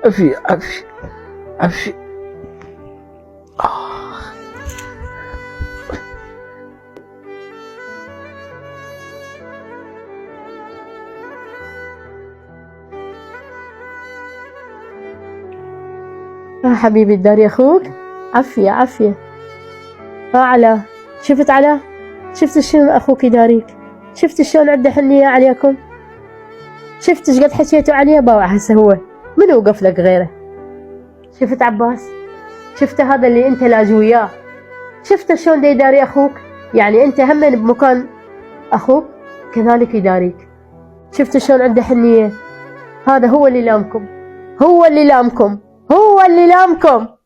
عافية عافية عافية. حبيبي الدار يا اخوك، عافية عافية. علا، شفت علا؟ شفت شلون اخوك يداريك؟ شفت شلون عنده حنية عليكم؟ شفت ايش قد حكيتوا عليه؟ باوع هسه هو من وقف لك غيره؟ شفت عباس؟ شفت هذا اللي انت لاجي وياه؟ شفت شلون دا يداري اخوك؟ يعني انت هم بمكان اخوك كذلك يداريك. شفت شلون عنده حنية؟ هذا هو اللي لامكم، هو اللي لامكم، هو اللي لامكم.